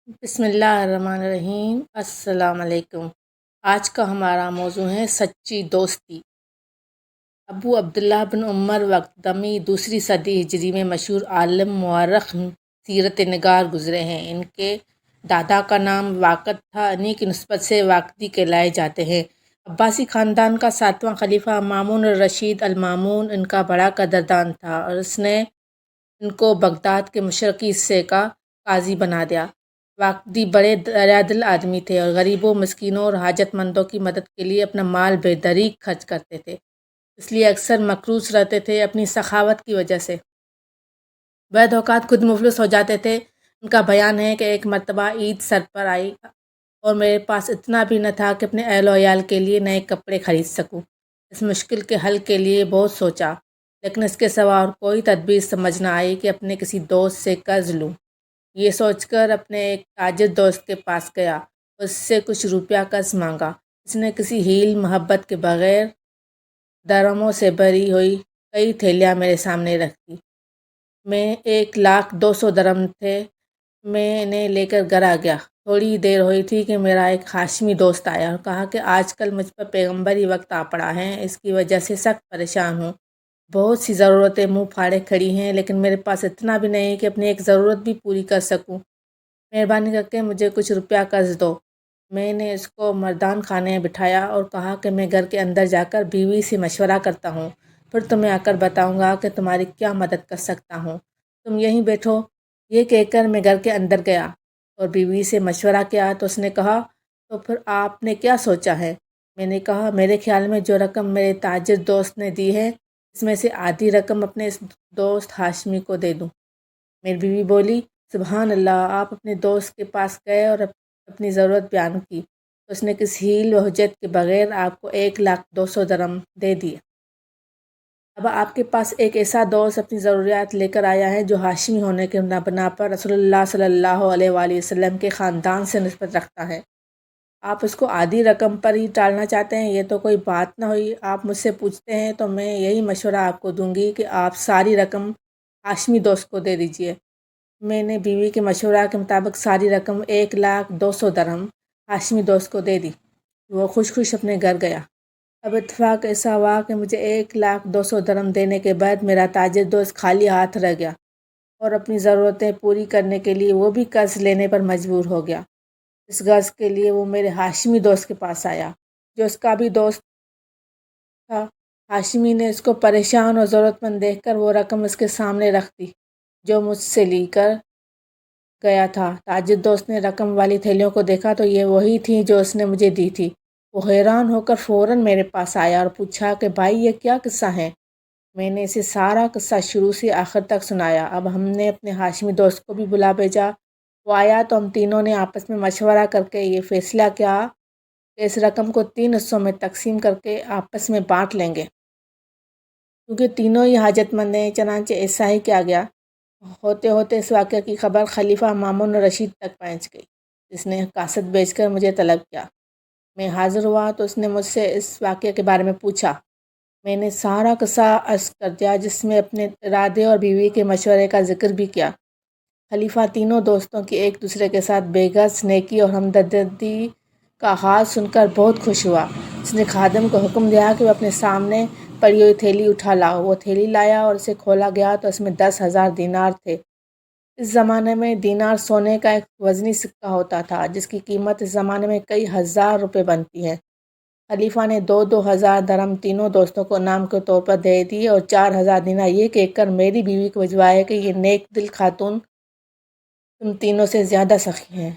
بسم اللہ الرحمن الرحیم۔ السلام علیکم۔ آج کا ہمارا موضوع ہے سچی دوستی۔ ابو عبداللہ بن عمر وقدمی دوسری صدی ہجری میں مشہور عالم مورخ سیرت نگار گزرے ہیں۔ ان کے دادا کا نام واقد تھا، انہی کی نسبت سے واقدی کہلائے جاتے ہیں۔ عباسی خاندان کا 7واں خلیفہ مامون الرشید المامون ان کا بڑا قدردان تھا اور اس نے ان کو بغداد کے مشرقی حصے کا قاضی بنا دیا۔ واقدی بڑے دریا دل آدمی تھے اور غریبوں، مسکینوں اور حاجت مندوں کی مدد کے لیے اپنا مال بے دریغ خرچ کرتے تھے، اس لیے اکثر مقروض رہتے تھے۔ اپنی سخاوت کی وجہ سے بعض اوقات خود مفلس ہو جاتے تھے۔ ان کا بیان ہے کہ ایک مرتبہ عید سر پر آئی اور میرے پاس اتنا بھی نہ تھا کہ اپنے اہل و عیال کے لیے نئے کپڑے خرید سکوں۔ اس مشکل کے حل کے لیے بہت سوچا، لیکن اس کے سوا اور کوئی تدبیر سمجھ نہ آئی کہ اپنے کسی دوست سے قرض لوں۔ یہ سوچ کر اپنے ایک تاجر دوست کے پاس گیا، اس سے کچھ روپیہ قرض مانگا۔ اس نے کسی ہیل محبت کے بغیر درہموں سے بھری ہوئی کئی تھیلیاں میرے سامنے رکھ دی۔ میں 1,02,000 درہم تھے، میں انہیں لے کر گھر آ گیا۔ تھوڑی دیر ہوئی تھی کہ میرا ایک ہاشمی دوست آیا اور کہا کہ آج کل مجھ پر پیغمبری وقت آ پڑا ہے، اس کی وجہ سے سخت پریشان ہوں۔ بہت سی ضرورتیں منہ پھاڑے کھڑی ہیں، لیکن میرے پاس اتنا بھی نہیں کہ اپنی ایک ضرورت بھی پوری کر سکوں۔ مہربانی کر کے مجھے کچھ روپیہ قرض دو۔ میں نے اس کو مردان خانے میں بٹھایا اور کہا کہ میں گھر کے اندر جا کر بیوی سے مشورہ کرتا ہوں، پھر تمہیں آ کر بتاؤں گا کہ تمہاری کیا مدد کر سکتا ہوں۔ تم یہیں بیٹھو۔ یہ کہہ کر میں گھر کے اندر گیا اور بیوی سے مشورہ کیا تو اس نے کہا، تو پھر آپ نے کیا سوچا ہے؟ میں نے کہا، میرے خیال میں جو رقم میرے تاجر دوست نے دی ہے، اس میں سے آدھی رقم اپنے اس دوست ہاشمی کو دے دوں۔ میری بیوی بولی، سبحان اللہ! آپ اپنے دوست کے پاس گئے اور اپنی ضرورت بیان کی تو اس نے کسی ہیل و حجت کے بغیر آپ کو 1,02,000 درہم دے دیے۔ اب آپ کے پاس ایک ایسا دوست اپنی ضروریات لے کر آیا ہے جو ہاشمی ہونے کے بنا پر رسول اللہ صلی اللہ علیہ وآلہ وسلم کے خاندان سے نسبت رکھتا ہے۔ آپ اس کو آدھی رقم پر ہی ٹالنا چاہتے ہیں، یہ تو کوئی بات نہ ہوئی۔ آپ مجھ سے پوچھتے ہیں تو میں یہی مشورہ آپ کو دوں گی کہ آپ ساری رقم ہاشمی دوست کو دے دیجئے۔ میں نے بیوی کے مشورہ کے مطابق ساری رقم 1,02,000 درہم ہاشمی دوست کو دے دی۔ وہ خوش خوش اپنے گھر گیا۔ اب اتفاق ایسا ہوا کہ مجھے 1,02,000 درہم دینے کے بعد میرا تاجر دوست خالی ہاتھ رہ گیا اور اپنی ضرورتیں پوری کرنے کے لیے وہ بھی قرض لینے پر مجبور ہو گیا۔ اس غرض کے لیے وہ میرے ہاشمی دوست کے پاس آیا، جو اس کا بھی دوست تھا۔ ہاشمی نے اس کو پریشان اور ضرورت مند دیکھ کر وہ رقم اس کے سامنے رکھ دی جو مجھ سے لی کر گیا تھا۔ تاجر دوست نے رقم والی تھیلیوں کو دیکھا تو یہ وہی تھیں جو اس نے مجھے دی تھی۔ وہ حیران ہو کر فوراً میرے پاس آیا اور پوچھا کہ بھائی، یہ کیا قصہ ہے؟ میں نے اسے سارا قصہ شروع سے آخر تک سنایا۔ اب ہم نے اپنے ہاشمی دوست کو بھی بلا بھیجا۔ وہ آیا تو ہم تینوں نے آپس میں مشورہ کر کے یہ فیصلہ کیا کہ اس رقم کو 3 حصوں میں تقسیم کر کے آپس میں بانٹ لیں گے، کیونکہ تینوں ہی حاجت مند ہیں۔ چنانچہ ایسا ہی کیا گیا۔ ہوتے ہوتے اس واقعہ کی خبر خلیفہ مامون الرشید تک پہنچ گئی، جس نے قاصد بھیج کر مجھے طلب کیا۔ میں حاضر ہوا تو اس نے مجھ سے اس واقعے کے بارے میں پوچھا۔ میں نے سارا قصہ عرض کر دیا، جس میں اپنے ارادے اور بیوی کے مشورے کا ذکر بھی کیا۔ خلیفہ تینوں دوستوں کی ایک دوسرے کے ساتھ بے غرض نیکی اور ہمدردی کا حال سن کر بہت خوش ہوا۔ اس نے خادم کو حکم دیا کہ وہ اپنے سامنے پڑی ہوئی تھیلی اٹھا لاؤ۔ وہ تھیلی لایا اور اسے کھولا گیا تو اس میں 10,000 دینار تھے۔ اس زمانے میں دینار سونے کا ایک وزنی سکہ ہوتا تھا، جس کی قیمت اس زمانے میں کئی ہزار روپے بنتی ہے۔ خلیفہ نے 2,000 درہم تینوں دوستوں کو انعام کے طور پر دے دی اور 4,000 دینار یہ کہہ کر میری بیوی کو بھجوائے کہ یہ نیک دل خاتون تم تینوں سے زیادہ سخی ہیں۔